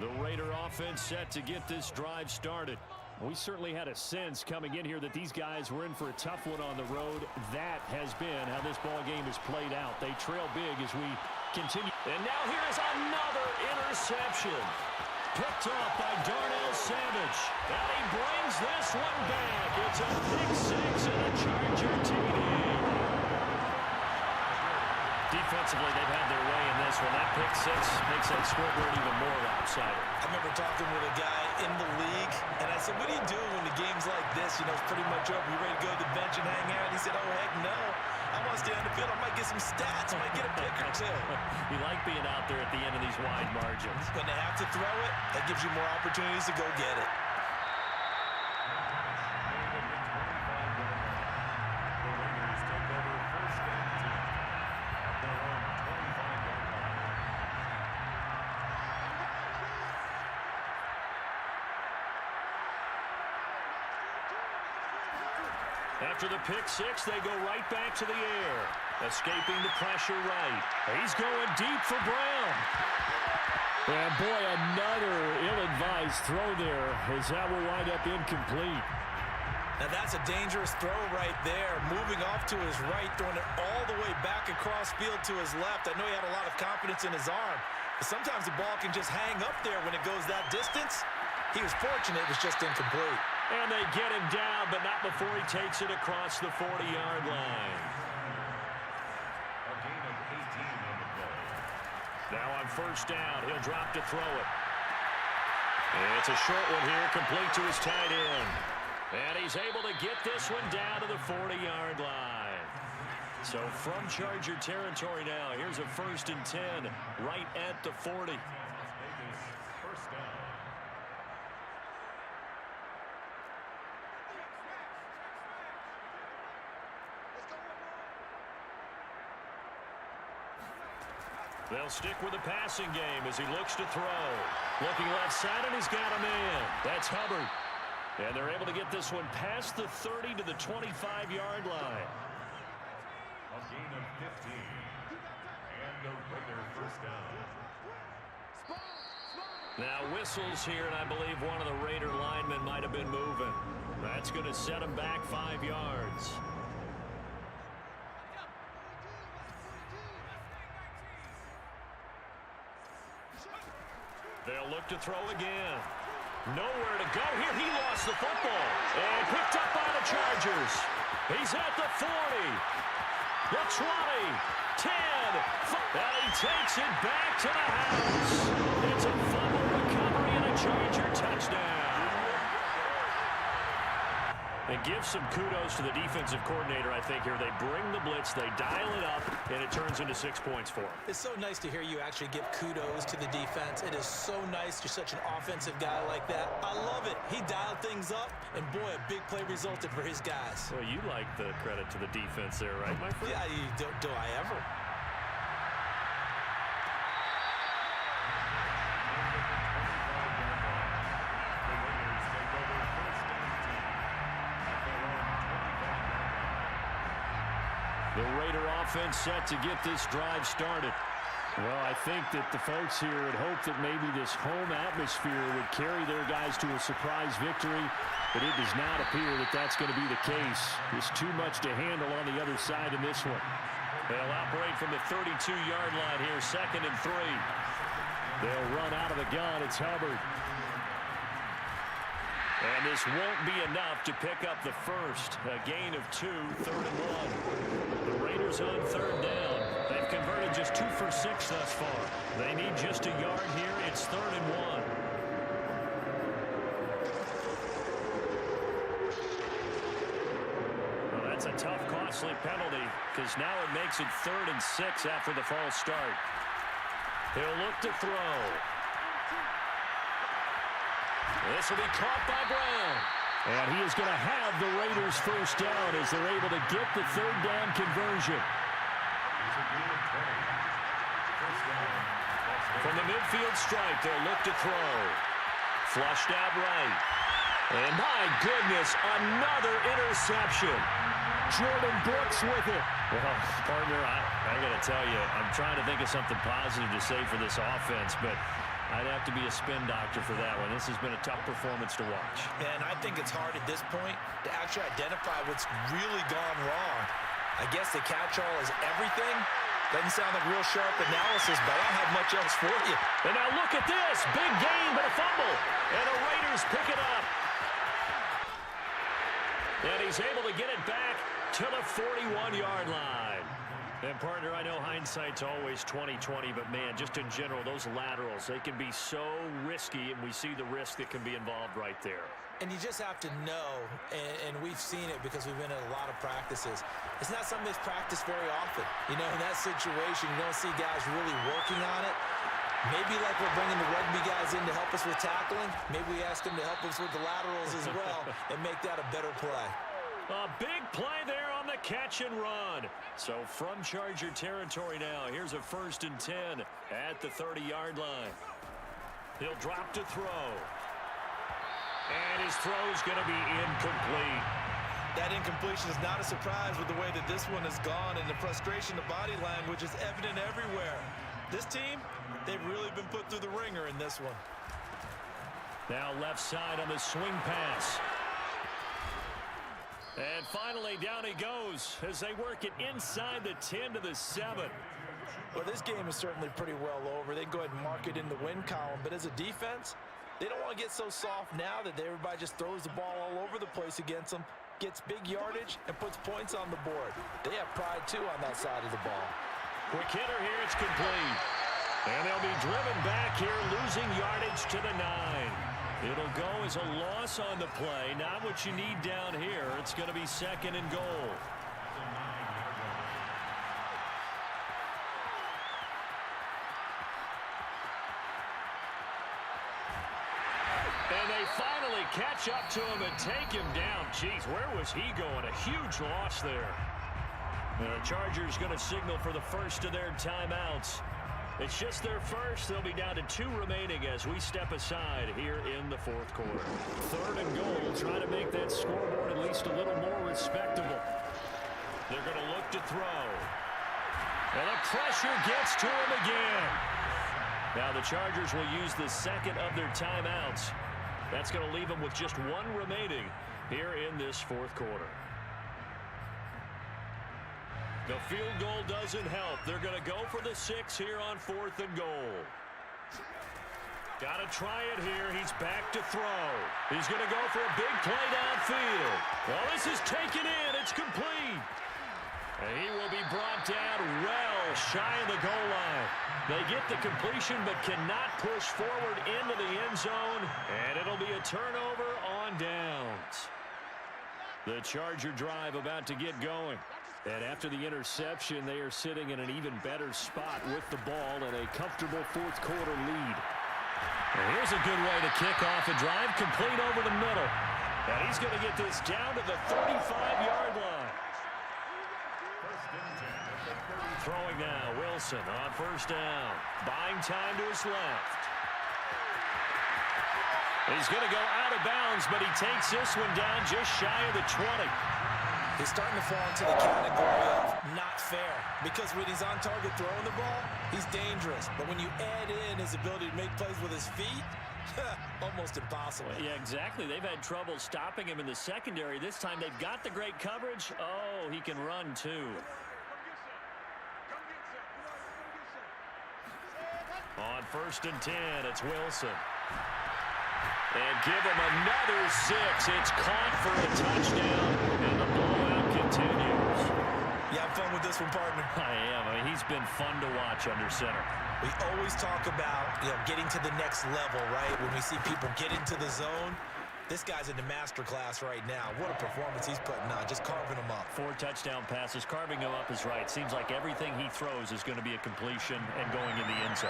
The Raider offense set to get this drive started. We certainly had a sense coming in here that these guys were in for a tough one on the road. That has been how this ball game has played out. They trail big as we continue. And now here is another interception. Picked off by Darnell Savage. And he brings this one back. It's a pick six and a Charger TD. Defensively, they've had their way in this one. That pick six makes that scoreboard even more lopsided. I remember talking with a guy in the league, and I said, what do you do when the game's like this? You know, it's pretty much over. You ready to go to the bench and hang out? And he said, oh, heck no. I want to stay on the field. I might get some stats. I might get a pick or two. You like being out there at the end of these wide margins. When they have to throw it, that gives you more opportunities to go get it. After the pick six, they go right back to the air. Escaping the pressure right. He's going deep for Brown. And boy, another ill-advised throw there as that will wind up incomplete. Now that's a dangerous throw right there. Moving off to his right, throwing it all the way back across field to his left. I know he had a lot of confidence in his arm, but sometimes the ball can just hang up there when it goes that distance. He was fortunate, it was just incomplete. And they get him down, but not before he takes it across the 40-yard line. A gain of 18 on the play. Now on first down, he'll drop to throw it. It's a short one here, complete to his tight end. And he's able to get this one down to the 40-yard line. So from Charger territory now, here's a 1st and 10 right at the 40. Vegas, first down. They'll stick with the passing game as he looks to throw. Looking left side, and he's got a man. That's Hubbard. And they're able to get this one past the 30 to the 25-yard line. A gain of 15. And a Raider first down. Now whistles here, and I believe one of the Raider linemen might have been moving. That's going to set him back 5 yards. They'll look to throw again. Nowhere to go here. He lost the football. And picked up by the Chargers. He's at the 40. The 20. 10. And he takes it back to the house. It's a fumble recovery and a Charger touchdown. And give some kudos to the defensive coordinator, I think, here. They bring the blitz, they dial it up, and it turns into 6 points for them. It's so nice to hear you actually give kudos to the defense. It is so nice you're such an offensive guy like that. I love it. He dialed things up, and boy, a big play resulted for his guys. Well, you like the credit to the defense there, right, my friend? Yeah, do I ever? The Raider offense set to get this drive started. Well, I think that the folks here had hoped that maybe this home atmosphere would carry their guys to a surprise victory, but it does not appear that that's going to be the case. There's too much to handle on the other side in this one. They'll operate from the 32-yard line here, 2nd and 3. They'll run out of the gun. It's Hubbard. And this won't be enough to pick up the first. A gain of 2, 3rd and 1. The Raiders on 3rd down. They've converted just 2 for 6 thus far. They need just a yard here. It's 3rd and 1. penalty because now it makes it 3rd and 6 after the false start. He'll look to throw. This will be caught by Brown. And he is going to have the Raiders first down as they're able to get the 3rd down conversion. From the midfield stripe, they'll look to throw. Flushed out right. And my goodness, another interception. Jordan Brooks with it. Well, partner, I got to tell you, I'm trying to think of something positive to say for this offense, but I'd have to be a spin doctor for that one. This has been a tough performance to watch. And I think it's hard at this point to actually identify what's really gone wrong. I guess the catch-all is everything. Doesn't sound like real sharp analysis, but I don't have much else for you. And now look at this. Big gain, but a fumble. And the Raiders pick it up. And he's able to get it back to the 41-yard line. And, partner, I know hindsight's always 20/20, but, man, just in general, those laterals, they can be so risky, and we see the risk that can be involved right there. And you just have to know, and we've seen it because we've been at a lot of practices. It's not something that's practiced very often. You know, in that situation, you don't see guys really working on it. Maybe like we're bringing the rugby guys in to help us with tackling, maybe we ask them to help us with the laterals as well and make that a better play. A big play there on the catch and run. So from Charger territory now, here's a 1st and 10 at the 30-yard line. He'll drop to throw. And his throw's going to be incomplete. That incompletion is not a surprise with the way that this one has gone, and the frustration, the body language is evident everywhere. This team, they've really been put through the ringer in this one. Now left side on the swing pass. And finally, down he goes as they work it inside the 10 to the 7. Well, this game is certainly pretty well over. They can go ahead and mark it in the win column, but as a defense, they don't want to get so soft now that everybody just throws the ball all over the place against them, gets big yardage, and puts points on the board. They have pride, too, on that side of the ball. Quick hitter here, it's complete. And they'll be driven back here, losing yardage to the 9. It'll go as a loss on the play. Not what you need down here. It's going to be 2nd and goal. And they finally catch up to him and take him down. Jeez, where was he going? A huge loss there. The Chargers going to signal for the first of their timeouts. It's just their first. They'll be down to 2 remaining as we step aside here in the 4th quarter. 3rd and goal, trying to make that scoreboard at least a little more respectable. They're going to look to throw. And the pressure gets to him again. Now the Chargers will use the 2nd of their timeouts. That's going to leave them with just 1 remaining here in this 4th quarter. The field goal doesn't help. They're going to go for the 6 here on 4th and goal. Got to try it here. He's back to throw. He's going to go for a big play downfield. Well, this is taken in. It's complete. And he will be brought down well shy of the goal line. They get the completion but cannot push forward into the end zone. And it'll be a turnover on downs. The Charger drive about to get going. And after the interception, they are sitting in an even better spot with the ball and a comfortable 4th quarter lead. And here's a good way to kick off a drive, complete over the middle. And he's going to get this down to the 35-yard line. Throwing now, Wilson on 1st down. Buying time to his left. He's going to go out of bounds, but he takes this one down just shy of the 20. He's starting to fall into the category of not fair because when he's on target throwing the ball, he's dangerous. But when you add in his ability to make plays with his feet, almost impossible. Yeah, exactly. They've had trouble stopping him in the secondary. This time they've got the great coverage. Oh, he can run too. On 1st and 10, it's Wilson. And give him another 6. It's caught for a touchdown, and the blowout continues. You have fun with this one, partner? I am. I mean, he's been fun to watch under center. We always talk about, getting to the next level, right? When we see people get into the zone, This guy's in the master class right now. What a performance he's putting on, just carving them up. 4 touchdown passes. Carving him up is right. Seems like everything he throws is going to be a completion and going in the end zone.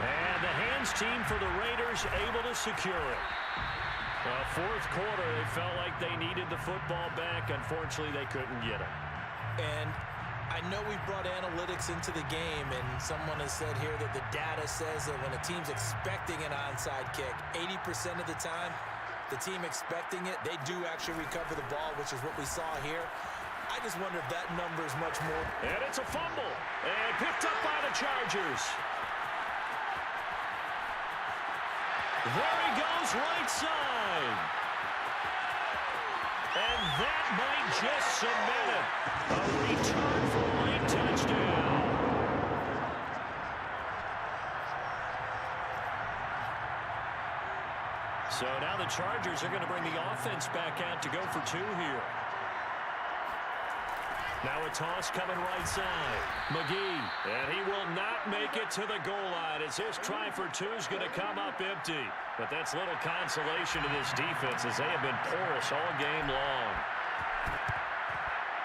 And the hands team for the Raiders able to secure it. Fourth quarter, they felt like they needed the football back. Unfortunately, they couldn't get it. And I know we've brought analytics into the game, and someone has said here that the data says that when a team's expecting an onside kick, 80% of the time, the team expecting it, they do actually recover the ball, which is what we saw here. I just wonder if that number is much more. And it's a fumble, and picked up by the Chargers. There he goes, right side. And that might just cement it. A return for a late touchdown. So now the Chargers are going to bring the offense back out to go for 2 here. Now a toss coming right side. McGee, and he will not make it to the goal line as his try for 2 is going to come up empty. But that's little consolation to this defense as they have been porous all game long.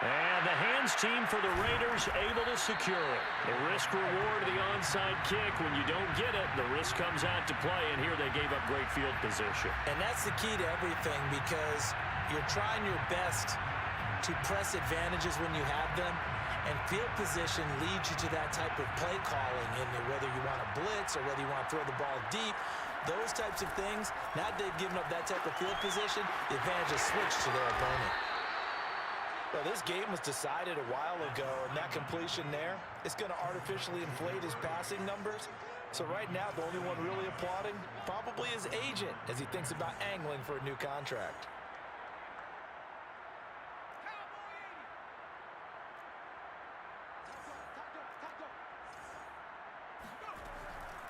And the hands team for the Raiders able to secure it. The risk reward of the onside kick. When you don't get it, the risk comes out to play, and here they gave up great field position. And that's the key to everything, because you're trying your best to press advantages when you have them, and field position leads you to that type of play calling, and whether you want to blitz or whether you want to throw the ball deep, those types of things. Now they've given up that type of field position, the advantage is switched to their opponent. Well, this game was decided a while ago, and that completion there, it's going to artificially inflate his passing numbers. So right now, the only one really applauding probably his agent as he thinks about angling for a new contract.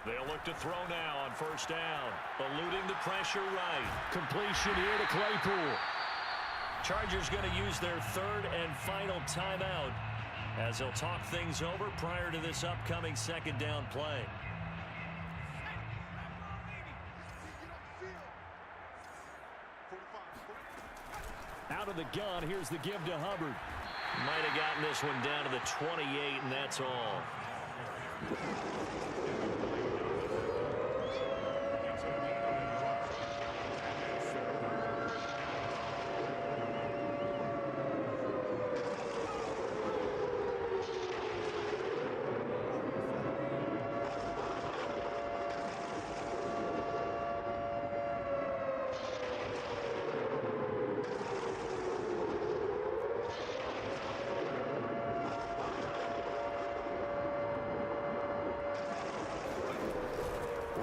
They'll look to throw now on first down. Eluding the pressure right. Completion here to Claypool. Chargers going to use their 3rd and final timeout as they'll talk things over prior to this upcoming 2nd down play. Out of the gun, here's the give to Hubbard. Might have gotten this one down to the 28, and that's all.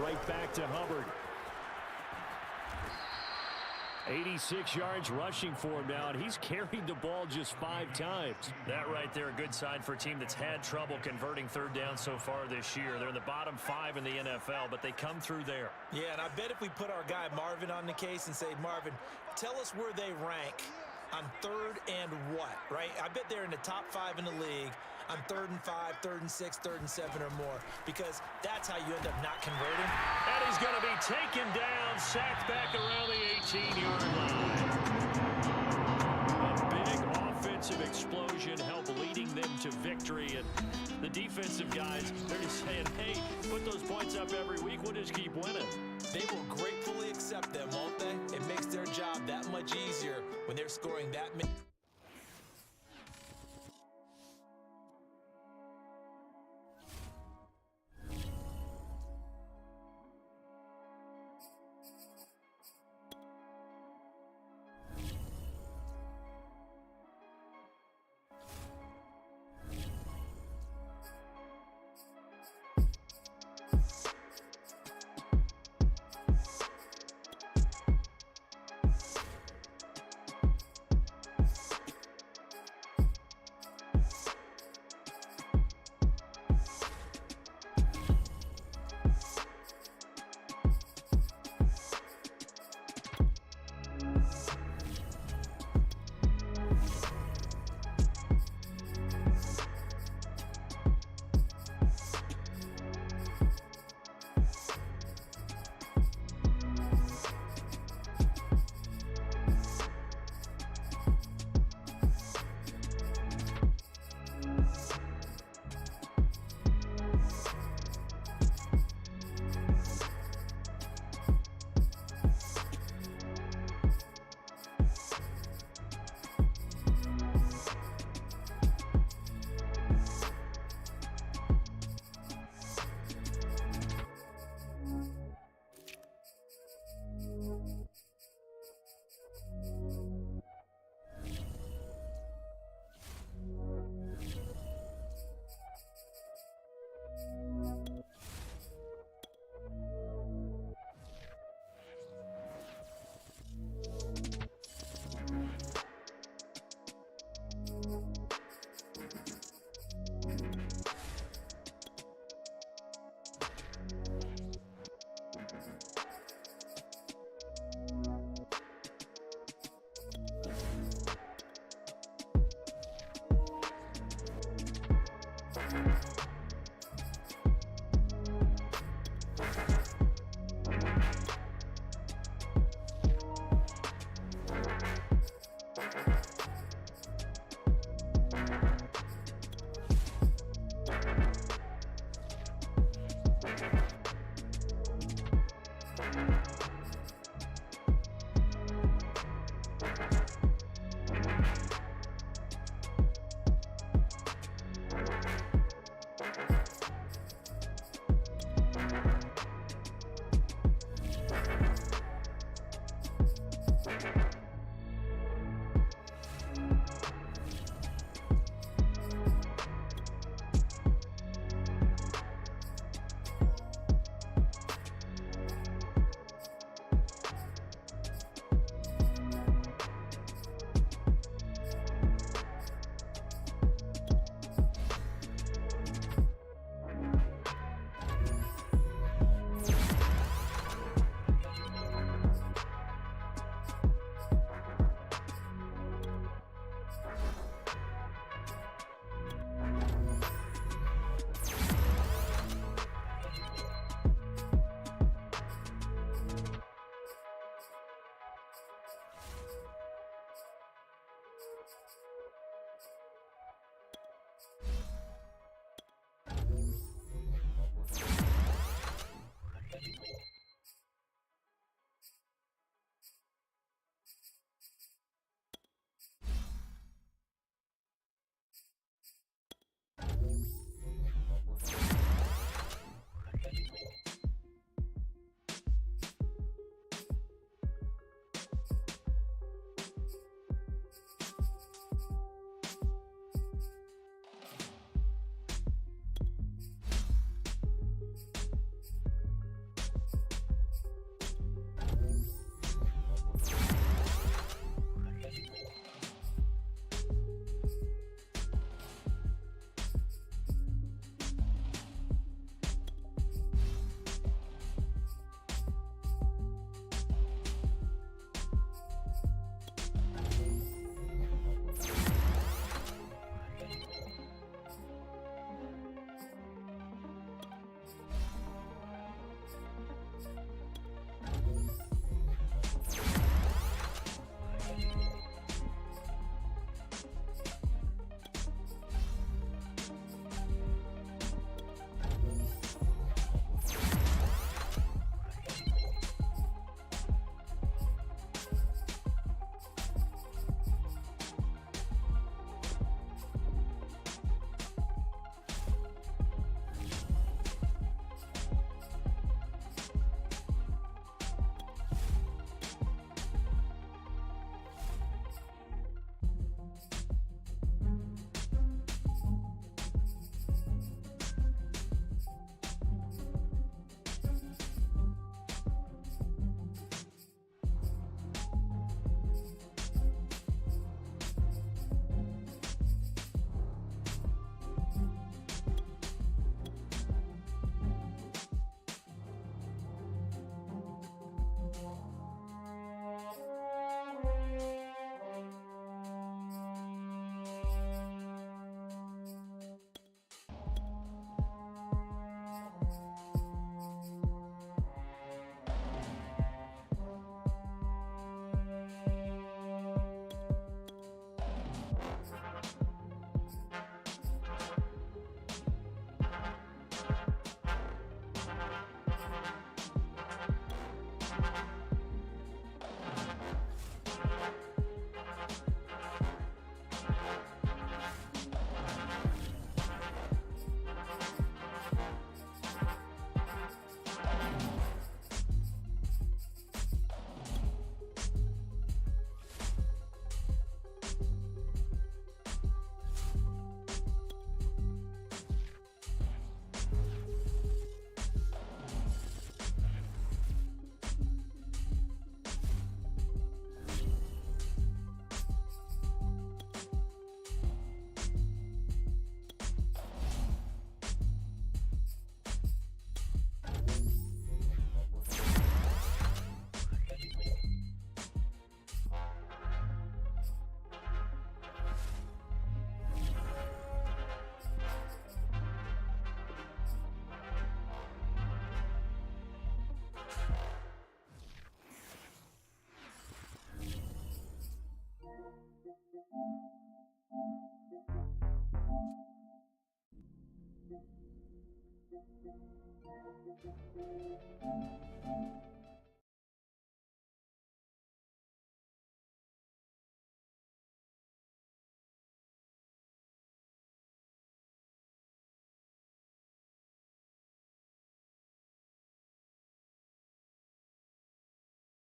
Right back to Hubbard. 86 yards rushing for him now, and he's carried the ball just 5 times. That right there, a good sign for a team that's had trouble converting 3rd down so far this year. They're in the bottom 5 in the NFL, but they come through there. Yeah, and I bet if we put our guy Marvin on the case and say, Marvin, tell us where they rank on 3rd and what, right? I bet they're in the top 5 in the league on 3rd and 5, 3rd and 6, 3rd and 7 or more, because that's how you end up not converting. And he's going to be taken down, sacked back around the 18-yard line. A big offensive explosion helped leading them to victory, and the defensive guys, they're just saying, hey, put those points up every week, we'll just keep winning. They will gratefully accept them, won't they? It makes their job that much easier when they're scoring that many.